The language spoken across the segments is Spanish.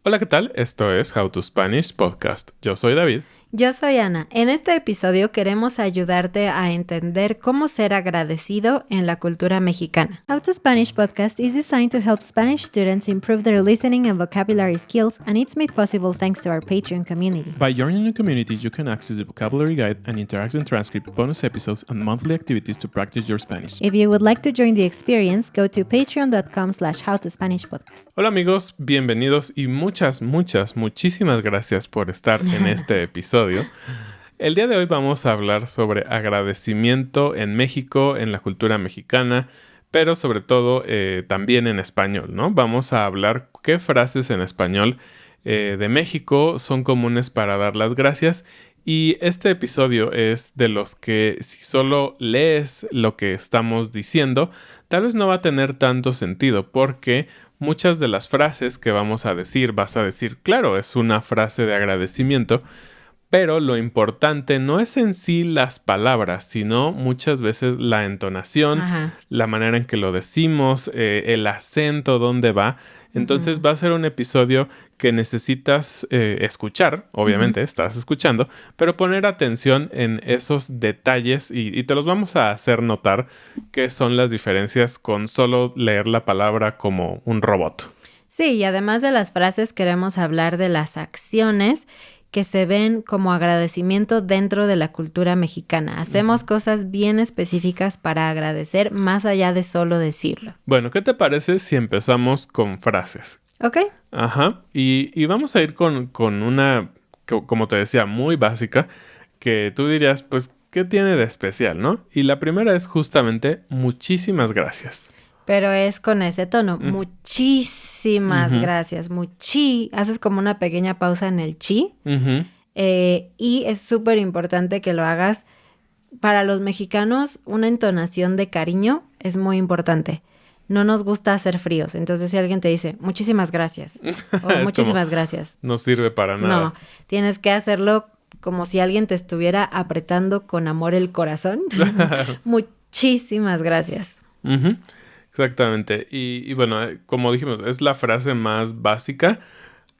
Hola, ¿qué tal? Esto es How to Spanish Podcast. Yo soy David. Yo soy Ana. En este episodio queremos ayudarte a entender cómo ser agradecido en la cultura mexicana. How to Spanish podcast is designed to help Spanish students improve their listening and vocabulary skills, and it's made possible thanks to our Patreon community. By joining the community, you can access the vocabulary guide and interactive transcript, bonus episodes, and monthly activities to practice your Spanish. If you would like to join the experience, go to patreon.com/howtospanishpodcast. Hola amigos, bienvenidos y muchísimas gracias por estar en este episodio. El día de hoy vamos a hablar sobre agradecimiento en México, en la cultura mexicana, pero sobre todo también en español, ¿no? Vamos a hablar qué frases en español de México son comunes para dar las gracias. Y este episodio es de los que si solo lees lo que estamos diciendo, tal vez no va a tener tanto sentido porque muchas de las frases que vamos a decir, vas a decir, claro, es una frase de agradecimiento, pero lo importante no es en sí las palabras, sino muchas veces la entonación, la manera en que lo decimos, el acento, dónde va. Entonces va a ser un episodio que necesitas escuchar, obviamente estás escuchando, pero poner atención en esos detalles y te los vamos a hacer notar qué son las diferencias con solo leer la palabra como un robot. Sí, y además de las frases queremos hablar de las acciones que se ven como agradecimiento dentro de la cultura mexicana. Hacemos cosas bien específicas para agradecer más allá de solo decirlo. Bueno, ¿qué te parece si empezamos con frases? ¿Ok? Ajá, y vamos a ir con una, como te decía, muy básica, que tú dirías, pues, ¿qué tiene de especial, no? Y la primera es justamente muchísimas gracias. Pero es con ese tono, muchísimas gracias, haces como una pequeña pausa en el chi, y es súper importante que lo hagas. Para los mexicanos, una entonación de cariño es muy importante. No nos gusta hacer fríos, entonces si alguien te dice, muchísimas gracias, o muchísimas gracias. No sirve para nada. No, tienes que hacerlo como si alguien te estuviera apretando con amor el corazón. Muchísimas gracias. Exactamente. Y bueno, como dijimos, es la frase más básica,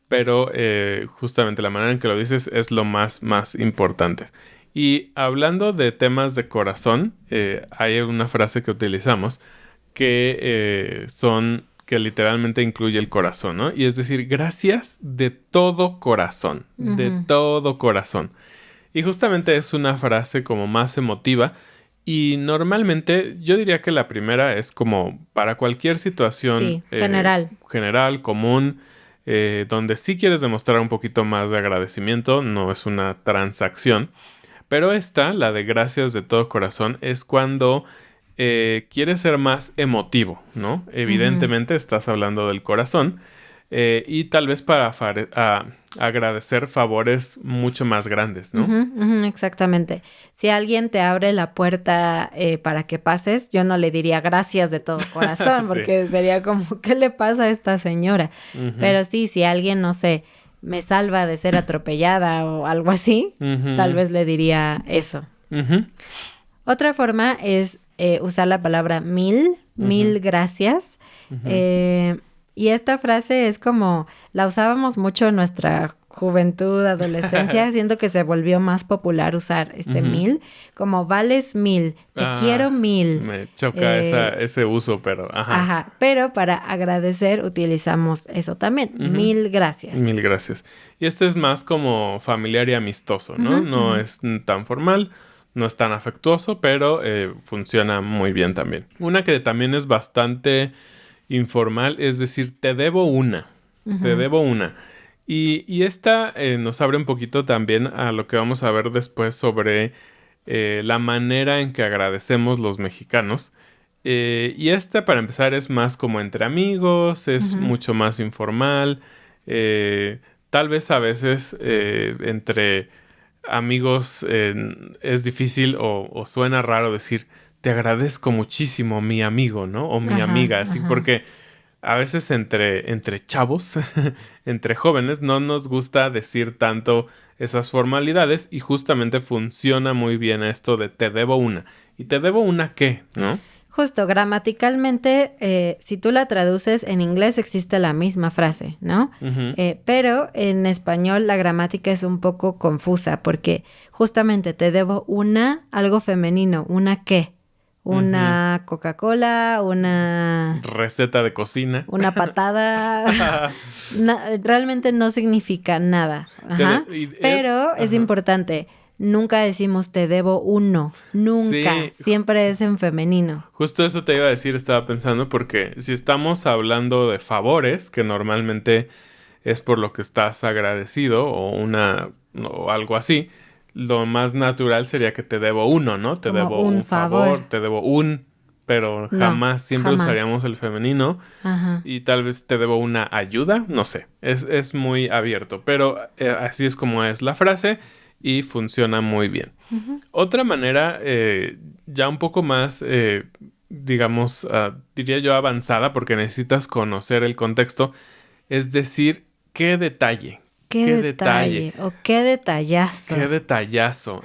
pero justamente la manera en que lo dices es lo más importante. Y hablando de temas de corazón, hay una frase que utilizamos que literalmente incluye el corazón, ¿no? Y es decir, gracias de todo corazón, de todo corazón. Y justamente es una frase como más emotiva. Y normalmente yo diría que la primera es como para cualquier situación general, común, donde sí quieres demostrar un poquito más de agradecimiento, no es una transacción. Pero esta, la de gracias de todo corazón, es cuando quieres ser más emotivo, ¿no? Evidentemente estás hablando del corazón. Y tal vez para agradecer favores mucho más grandes, ¿no? Exactamente. Si alguien te abre la puerta para que pases, yo no le diría gracias de todo corazón, porque sería como, ¿qué le pasa a esta señora? Pero sí, si alguien, no sé, me salva de ser atropellada o algo así, tal vez le diría eso. Otra forma es usar la palabra mil gracias. Y esta frase es como, la usábamos mucho en nuestra juventud, adolescencia, siento que se volvió más popular usar mil, como vales 1000, te quiero 1000. Me choca ese uso, pero pero para agradecer utilizamos eso también, 1000 gracias. 1000 gracias. Y este es más como familiar y amistoso, ¿no? No es tan formal, no es tan afectuoso, pero funciona muy bien también. Una que también es bastante informal, es decir, te debo una. Te debo una. Y esta nos abre un poquito también a lo que vamos a ver después sobre la manera en que agradecemos los mexicanos. Y esta, para empezar, es más como entre amigos, es mucho más informal. Tal vez a veces entre amigos es difícil o suena raro decir te agradezco muchísimo, mi amigo, ¿no? O mi amiga, así porque a veces entre chavos, entre jóvenes, no nos gusta decir tanto esas formalidades y justamente funciona muy bien esto de te debo una. ¿Y te debo una qué, no? Justo, gramaticalmente, si tú la traduces en inglés existe la misma frase, ¿no? Pero en español la gramática es un poco confusa porque justamente te debo algo femenino, ¿una qué? Una Coca-Cola, una... receta de cocina. Una patada. Realmente no significa nada. Ajá. Pero es importante. Nunca decimos te debo uno. Nunca. Sí. Siempre es en femenino. Justo eso te iba a decir, estaba pensando, porque si estamos hablando de favores, que normalmente es por lo que estás agradecido o algo así, lo más natural sería que te debo uno, ¿no? Te como debo un favor, te debo pero jamás, siempre usaríamos el femenino. Ajá. Y tal vez te debo una ayuda, no sé. Es muy abierto, pero así es como es la frase. Y funciona muy bien. Otra manera, ya un poco más, digamos, diría yo avanzada, porque necesitas conocer el contexto, es decir, qué detalle. ¿Qué detalle? O qué detallazo. Qué detallazo.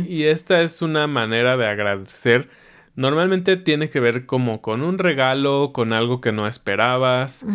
Y esta es una manera de agradecer. Normalmente tiene que ver como con un regalo, con algo que no esperabas.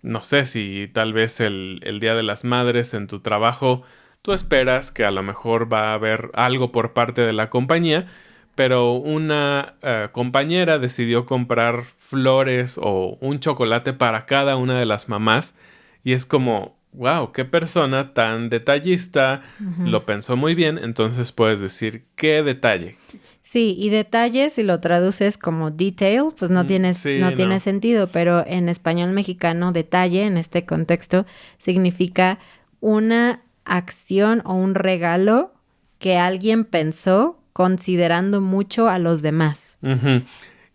No sé si tal vez el Día de las Madres en tu trabajo, tú esperas que a lo mejor va a haber algo por parte de la compañía, pero una compañera decidió comprar flores o un chocolate para cada una de las mamás y es como, wow, qué persona tan detallista, lo pensó muy bien, entonces puedes decir, qué detalle. Sí, y detalle, si lo traduces como detail, pues no tiene sentido, pero en español mexicano, detalle, en este contexto, significa una acción o un regalo que alguien pensó considerando mucho a los demás.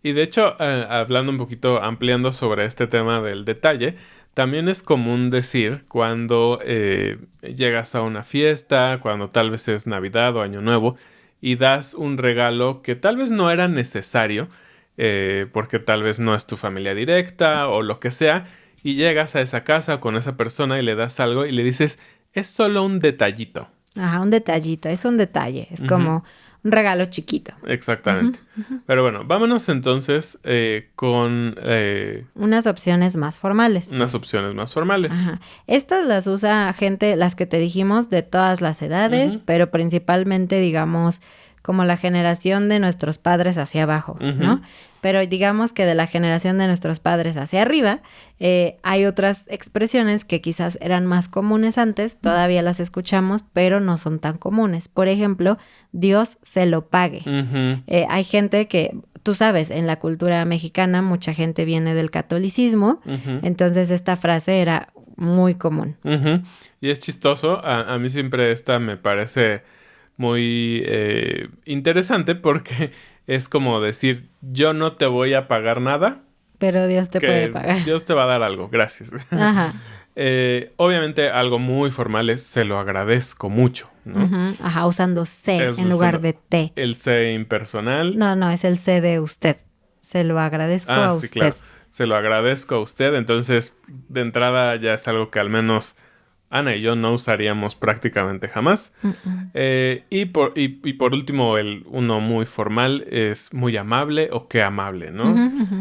Y de hecho, hablando un poquito, ampliando sobre este tema del detalle, también es común decir cuando llegas a una fiesta, cuando tal vez es Navidad o Año Nuevo, y das un regalo que tal vez no era necesario, porque tal vez no es tu familia directa o lo que sea, y llegas a esa casa con esa persona y le das algo y le dices, es solo un detallito. Ajá, un detallito, es un detalle, es como un regalo chiquito. Exactamente. Pero bueno, vámonos entonces con... unas opciones más formales. Ajá. Estas las usa gente, las que te dijimos, de todas las edades, pero principalmente, digamos, como la generación de nuestros padres hacia abajo, ¿no? Pero digamos que de la generación de nuestros padres hacia arriba, hay otras expresiones que quizás eran más comunes antes, todavía las escuchamos, pero no son tan comunes. Por ejemplo, Dios se lo pague. Hay gente que, tú sabes, en la cultura mexicana mucha gente viene del catolicismo, entonces esta frase era muy común. Y es chistoso, a mí siempre esta me parece muy interesante porque es como decir, yo no te voy a pagar nada. Pero Dios te puede pagar. Dios te va a dar algo, gracias. Ajá. Obviamente algo muy formal es se lo agradezco mucho, ¿no? Ajá, usando se en lugar de te. El se impersonal. No, es el se de usted. Se lo agradezco a usted. Sí, claro. Se lo agradezco a usted. Entonces, de entrada ya es algo que al menos Ana y yo no usaríamos prácticamente jamás. Y por último, uno muy formal es muy amable o qué amable, ¿no?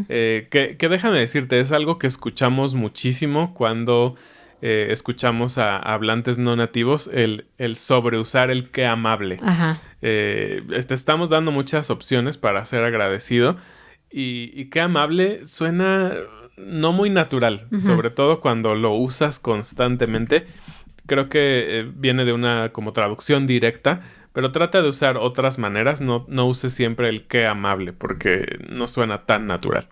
Que déjame decirte, es algo que escuchamos muchísimo cuando escuchamos a hablantes no nativos, el sobreusar el qué amable. Ajá. Te estamos dando muchas opciones para ser agradecido y qué amable suena no muy natural, sobre todo cuando lo usas constantemente. Creo que viene de una como traducción directa, pero trata de usar otras maneras, no uses siempre el qué amable, porque no suena tan natural.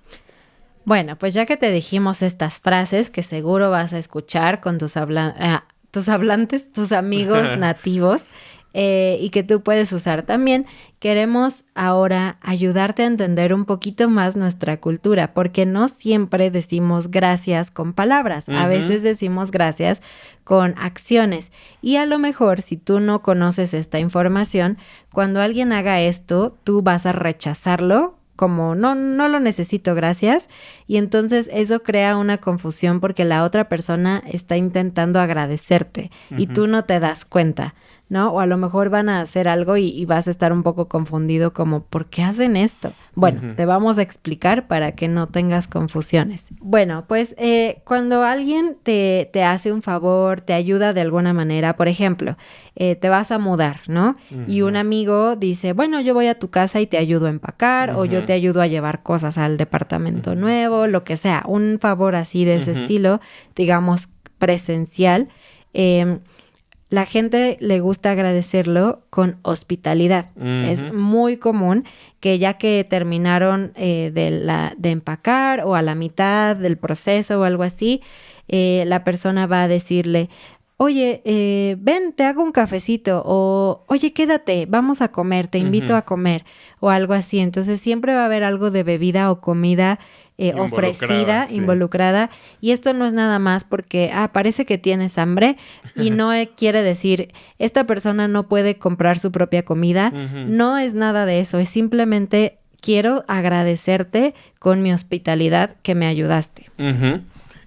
Bueno, pues ya que te dijimos estas frases que seguro vas a escuchar con tus hablantes, tus amigos nativos, y que tú puedes usar también, queremos ahora ayudarte a entender un poquito más nuestra cultura, porque no siempre decimos gracias con palabras, a veces decimos gracias con acciones, y a lo mejor si tú no conoces esta información, cuando alguien haga esto, tú vas a rechazarlo como no lo necesito, gracias, y entonces eso crea una confusión porque la otra persona está intentando agradecerte y tú no te das cuenta. ¿no? O a lo mejor van a hacer algo y vas a estar un poco confundido como, ¿por qué hacen esto? Bueno, te vamos a explicar para que no tengas confusiones. Bueno, pues cuando alguien te hace un favor, te ayuda de alguna manera, por ejemplo, te vas a mudar, ¿no? Y un amigo dice, bueno, yo voy a tu casa y te ayudo a empacar, o yo te ayudo a llevar cosas al departamento nuevo, lo que sea, un favor así de ese estilo, digamos, presencial. La gente le gusta agradecerlo con hospitalidad. Es muy común que ya que terminaron de empacar o a la mitad del proceso o algo así, la persona va a decirle, oye, ven, te hago un cafecito, o oye, quédate, vamos a comer, te invito a comer, o algo así. Entonces siempre va a haber algo de bebida o comida ofrecida, involucrada, y esto no es nada más porque, parece que tienes hambre, y no quiere decir, esta persona no puede comprar su propia comida, no es nada de eso, es simplemente, quiero agradecerte con mi hospitalidad que me ayudaste.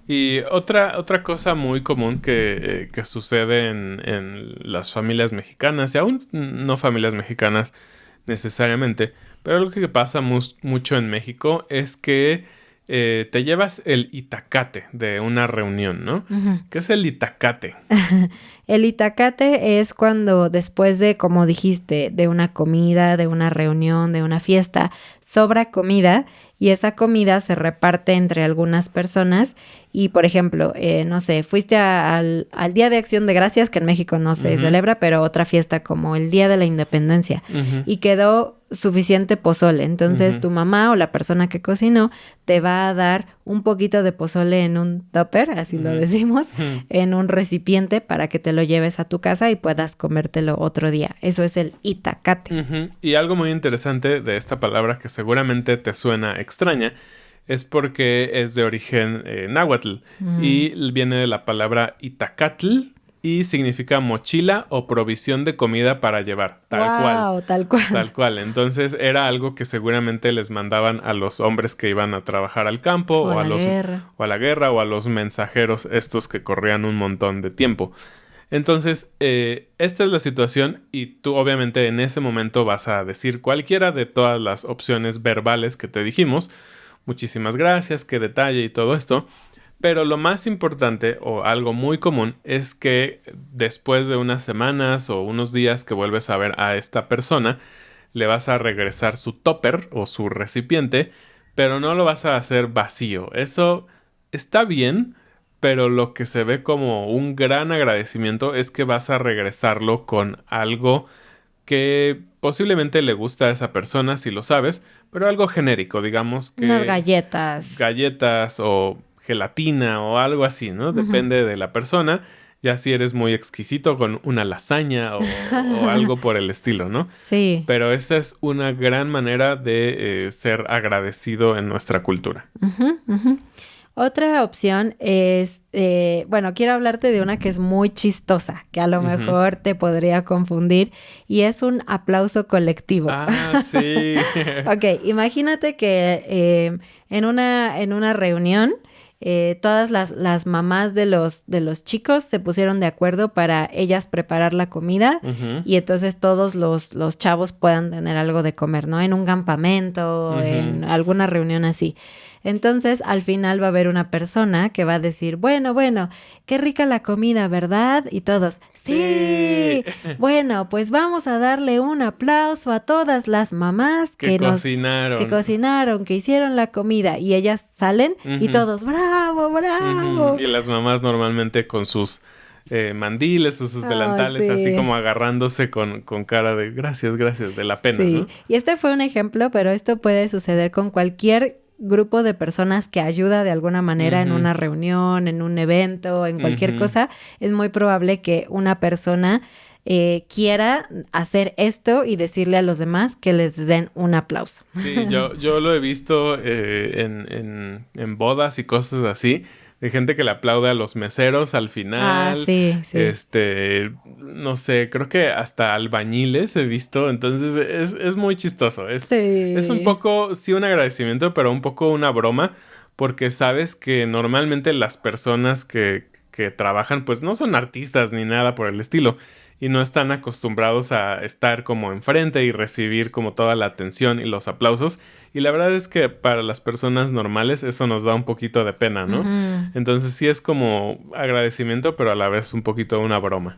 Y otra cosa muy común que sucede en las familias mexicanas, y aún no familias mexicanas necesariamente, pero algo que pasa mucho en México es que te llevas el itacate de una reunión, ¿no? ¿Qué es el itacate? El itacate es cuando después de, como dijiste, de una comida, de una reunión, de una fiesta, sobra comida y esa comida se reparte entre algunas personas y, por ejemplo, no sé, fuiste al Día de Acción de Gracias, que en México no se celebra, pero otra fiesta como el Día de la Independencia y quedó suficiente pozole. Entonces tu mamá o la persona que cocinó te va a dar un poquito de pozole en un tupper, así lo decimos, en un recipiente para que te lo lleves a tu casa y puedas comértelo otro día. Eso es el itacate. Y algo muy interesante de esta palabra que seguramente te suena extraña es porque es de origen náhuatl y viene de la palabra itacatl y significa mochila o provisión de comida para llevar, Tal cual. Tal cual. Entonces era algo que seguramente les mandaban a los hombres que iban a trabajar al campo o a la guerra o a los mensajeros estos que corrían un montón de tiempo. Entonces, esta es la situación y tú obviamente en ese momento vas a decir cualquiera de todas las opciones verbales que te dijimos. Muchísimas gracias, qué detalle y todo esto. Pero lo más importante o algo muy común es que después de unas semanas o unos días que vuelves a ver a esta persona, le vas a regresar su tupper o su recipiente, pero no lo vas a hacer vacío. Eso está bien, pero lo que se ve como un gran agradecimiento es que vas a regresarlo con algo que posiblemente le gusta a esa persona, si lo sabes, pero algo genérico, digamos que... Unas galletas. Galletas o gelatina o algo así, ¿no? Depende de la persona. Ya si eres muy exquisito con una lasaña o algo por el estilo, ¿no? Sí. Pero esa es una gran manera de ser agradecido en nuestra cultura. Otra opción es, bueno, quiero hablarte de una que es muy chistosa, que a lo mejor te podría confundir, y es un aplauso colectivo. Ah, sí. Ok, imagínate que en una reunión, todas las mamás de los chicos se pusieron de acuerdo para ellas preparar la comida y entonces todos los chavos puedan tener algo de comer, ¿no? En un campamento, en alguna reunión así. Entonces, al final va a haber una persona que va a decir, bueno, qué rica la comida, ¿verdad? Y todos, ¡sí! Bueno, pues vamos a darle un aplauso a todas las mamás que cocinaron, que hicieron la comida. Y ellas salen y todos, ¡bravo, bravo! Y las mamás normalmente con sus mandiles o sus delantales, así como agarrándose con cara de gracias, de la pena, ¿no? Y este fue un ejemplo, pero esto puede suceder con cualquier grupo de personas que ayuda de alguna manera en una reunión, en un evento, en cualquier cosa. Es muy probable que una persona quiera hacer esto y decirle a los demás que les den un aplauso. Sí, yo lo he visto en bodas y cosas así, de gente que le aplaude a los meseros al final. Sí. No sé, creo que hasta albañiles he visto, entonces es muy chistoso. Es un poco, sí, un agradecimiento, pero un poco una broma, porque sabes que normalmente las personas que que trabajan, pues no son artistas ni nada por el estilo y no están acostumbrados a estar como enfrente y recibir como toda la atención y los aplausos. Y la verdad es que para las personas normales eso nos da un poquito de pena, ¿no? Ujú. Entonces sí es como agradecimiento, pero a la vez un poquito una broma.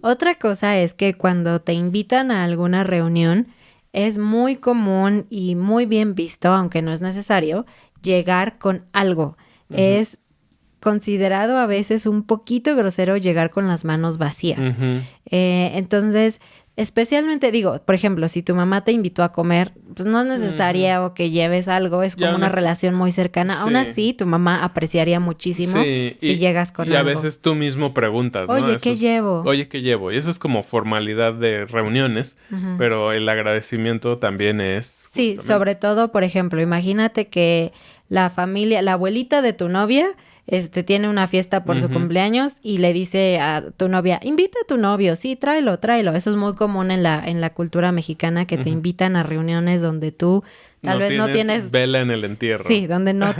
Otra cosa es que cuando te invitan a alguna reunión, es muy común y muy bien visto, aunque no es necesario, llegar con algo. Ujú. Es considerado a veces un poquito grosero llegar con las manos vacías. Ujú. Entonces, especialmente digo, por ejemplo, si tu mamá te invitó a comer, pues no es necesario que lleves algo, es Y como aún una así- relación muy cercana. Aún Sí. así, tu mamá apreciaría muchísimo Sí, si llegas con y a algo. veces tú mismo preguntas, ¿no? Oye, Eso ¿qué es- llevo? Oye, ¿qué llevo? Y eso es como formalidad de reuniones, Ujú. pero el agradecimiento también es Sí, justamente- sobre todo, por ejemplo, imagínate que la familia, la abuelita de tu novia, tiene una fiesta por su Ujú. cumpleaños y le dice a tu novia, invita a tu novio, sí, tráelo, tráelo. Eso es muy común en la cultura mexicana, que te invitan a reuniones donde tú tal vez no tienes vela en el entierro. sí, donde no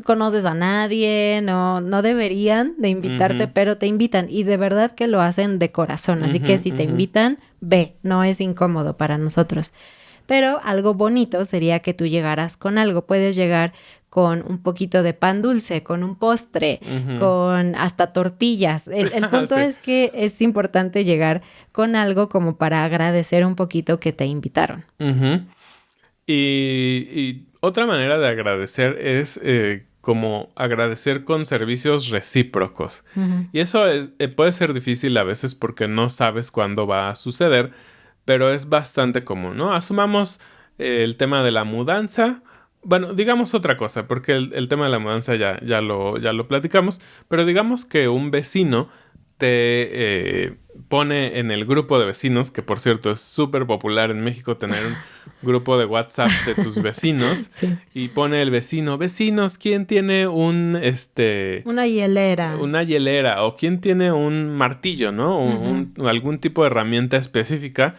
conoces a nadie, no deberían de invitarte, Ujú. pero te invitan y de verdad que lo hacen de corazón. Así que Ujú, si te ujú. invitan, ve, no es incómodo para nosotros. Pero algo bonito sería que tú llegaras con algo. Puedes llegar con un poquito de pan dulce, con un postre, Ujú. con hasta tortillas. El punto Sí. es que es importante llegar con algo como para agradecer un poquito que te invitaron. Ujú. Y otra manera de agradecer es como agradecer con servicios recíprocos. Ujú. Y eso puede ser difícil a veces porque no sabes cuándo va a suceder, pero es bastante común, ¿no? Asumamos el tema de la mudanza. Bueno, digamos otra cosa, porque el tema de la mudanza ya lo platicamos, pero digamos que un vecino te pone en el grupo de vecinos, que por cierto es súper popular en México tener un grupo de WhatsApp de tus vecinos, Sí. y pone el vecino, vecinos, ¿quién tiene Una hielera. una hielera o quién tiene un martillo, ¿no? Algún tipo de herramienta específica,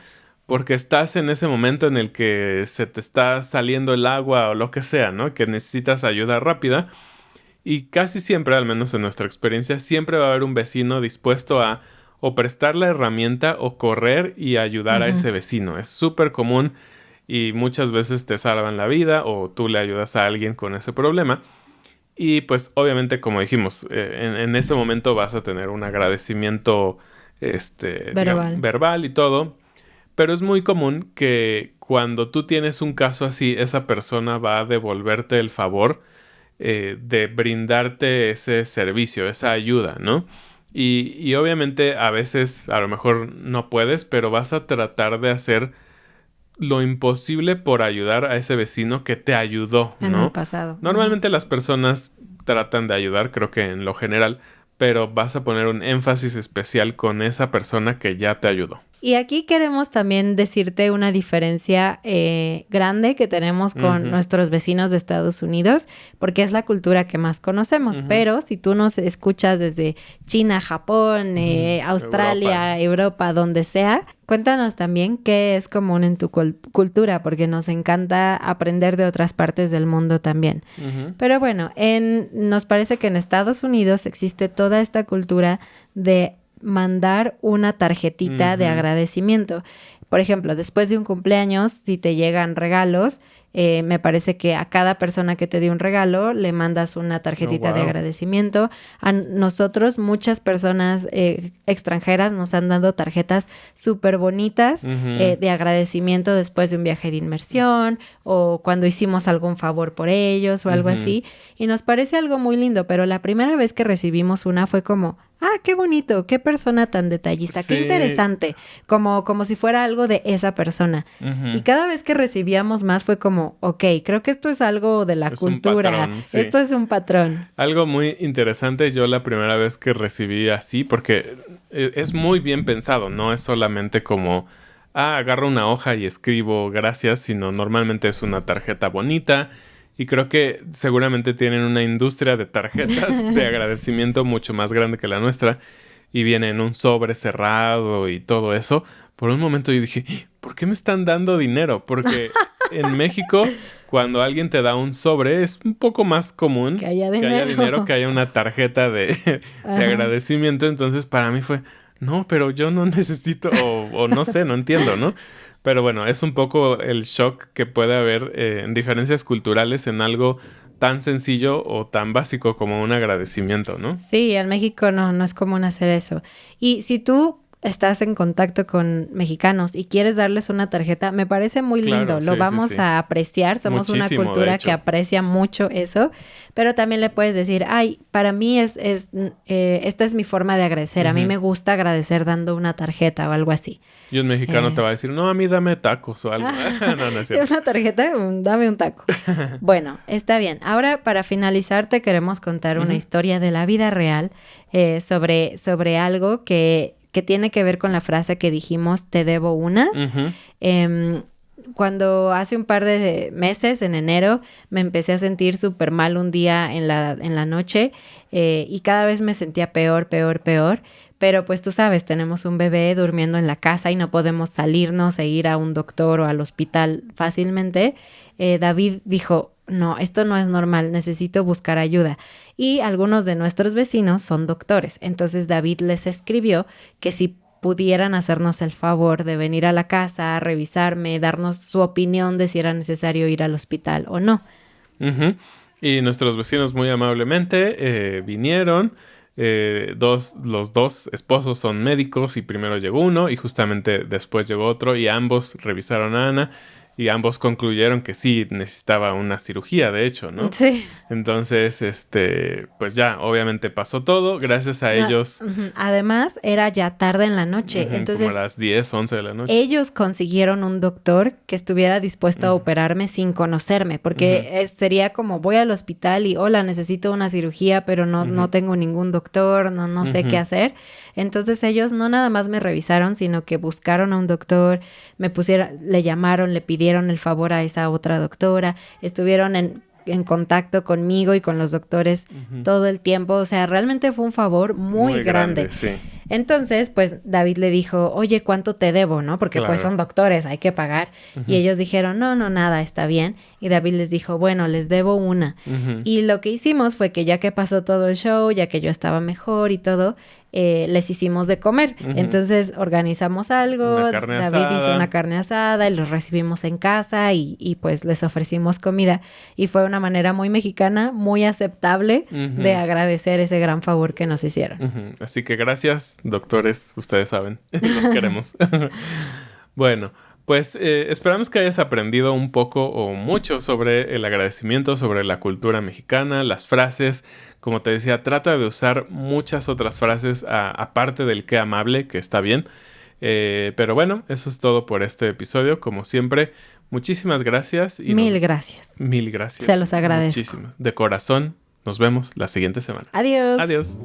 porque estás en ese momento en el que se te está saliendo el agua o lo que sea, ¿no? Que necesitas ayuda rápida. Y casi siempre, al menos en nuestra experiencia, siempre va a haber un vecino dispuesto a o prestar la herramienta o correr y ayudar a ese vecino. Es súper común y muchas veces te salvan la vida o tú le ayudas a alguien con ese problema. Y pues obviamente, como dijimos, en ese momento vas a tener un agradecimiento Verbal. verbal y todo. Pero es muy común que cuando tú tienes un caso así, esa persona va a devolverte el favor de brindarte ese servicio, esa ayuda, ¿no? Y obviamente a veces a lo mejor no puedes, pero vas a tratar de hacer lo imposible por ayudar a ese vecino que te ayudó, En ¿no? el pasado. Normalmente las personas tratan de ayudar, creo que en lo general, pero vas a poner un énfasis especial con esa persona que ya te ayudó. Y aquí queremos también decirte una diferencia grande que tenemos con nuestros vecinos de Estados Unidos, porque es la cultura que más conocemos. Pero si tú nos escuchas desde China, Japón, Australia, Europa, donde sea, cuéntanos también qué es común en tu cultura, porque nos encanta aprender de otras partes del mundo también. Pero bueno, nos parece que en Estados Unidos existe toda esta cultura de mandar una tarjetita de agradecimiento. Por ejemplo, después de un cumpleaños, si te llegan regalos, me parece que a cada persona que te dio un regalo le mandas una tarjetita de agradecimiento. A nosotros, muchas personas extranjeras nos han dado tarjetas súper bonitas de agradecimiento después de un viaje de inmersión o cuando hicimos algún favor por ellos o algo así. Y nos parece algo muy lindo, pero la primera vez que recibimos una fue como, ah, qué bonito, qué persona tan detallista, qué interesante, como si fuera algo de esa persona. Y cada vez que recibíamos más fue como, ok, creo que esto es algo de la cultura, un patrón, sí. Esto es un patrón. Algo muy interesante, yo la primera vez que recibí así, porque es muy bien pensado, no es solamente como, agarro una hoja y escribo gracias, sino normalmente es una tarjeta bonita. Y creo que seguramente tienen una industria de tarjetas de agradecimiento mucho más grande que la nuestra. Y viene en un sobre cerrado y todo eso. Por un momento yo dije, ¿por qué me están dando dinero? Porque en México, cuando alguien te da un sobre, es un poco más común que haya dinero, que haya una tarjeta de agradecimiento. Entonces, para mí fue, no, pero yo no necesito, o no sé, no entiendo, ¿no? Pero bueno, es un poco el shock que puede haber en diferencias culturales en algo tan sencillo o tan básico como un agradecimiento, ¿no? Sí, en México no es común hacer eso. Y si tú estás en contacto con mexicanos y quieres darles una tarjeta, me parece muy lindo. Lo vamos a apreciar. Somos muchísimo, una cultura que aprecia mucho eso. Pero también le puedes decir, ay, para mí esta es mi forma de agradecer. A mí me gusta agradecer dando una tarjeta o algo así. Y un mexicano te va a decir, no, a mí dame tacos o algo. No es cierto. Una tarjeta, dame un taco. Bueno, está bien. Ahora, para finalizar, te queremos contar una historia de la vida real sobre algo que tiene que ver con la frase que dijimos, te debo una. Cuando hace un par de meses, en enero, me empecé a sentir súper mal un día en la noche y cada vez me sentía peor. Pero pues tú sabes, tenemos un bebé durmiendo en la casa y no podemos salirnos e ir a un doctor o al hospital fácilmente. David dijo, no, esto no es normal, necesito buscar ayuda. Y algunos de nuestros vecinos son doctores. Entonces David les escribió que si pudieran hacernos el favor de venir a la casa, revisarme, darnos su opinión de si era necesario ir al hospital o no. Y nuestros vecinos muy amablemente vinieron. Los dos esposos son médicos y primero llegó uno y justamente después llegó otro y ambos revisaron a Ana y ambos concluyeron que sí necesitaba una cirugía, de hecho, ¿no? Sí. Entonces, pues ya, obviamente pasó todo, gracias a ellos. Además, era ya tarde en la noche, entonces... Como a las 10, 11 de la noche. Ellos consiguieron un doctor que estuviera dispuesto a operarme sin conocerme, porque sería como, voy al hospital y, hola, necesito una cirugía, pero no tengo ningún doctor, no sé qué hacer. Entonces, ellos no nada más me revisaron, sino que buscaron a un doctor, le llamaron, le pidieron el favor a esa otra doctora, estuvieron en contacto conmigo y con los doctores todo el tiempo. O sea, realmente fue un favor muy grande. Sí. Entonces, pues, David le dijo, oye, ¿cuánto te debo, no? Porque pues son doctores, hay que pagar. Y ellos dijeron, no, nada, está bien. Y David les dijo, bueno, les debo una. Y lo que hicimos fue que ya que pasó todo el show, ya que yo estaba mejor y todo, les hicimos de comer. Entonces organizamos algo, David hizo una carne asada y los recibimos en casa y pues les ofrecimos comida. Y fue una manera muy mexicana, muy aceptable de agradecer ese gran favor que nos hicieron. Así que gracias, doctores, ustedes saben, los queremos. Bueno, pues esperamos que hayas aprendido un poco o mucho sobre el agradecimiento, sobre la cultura mexicana, las frases. Como te decía, trata de usar muchas otras frases aparte del qué amable, que está bien. Pero bueno, eso es todo por este episodio. Como siempre, muchísimas gracias. Mil gracias. Se los agradezco. Muchísimas. De corazón, nos vemos la siguiente semana. Adiós. Adiós.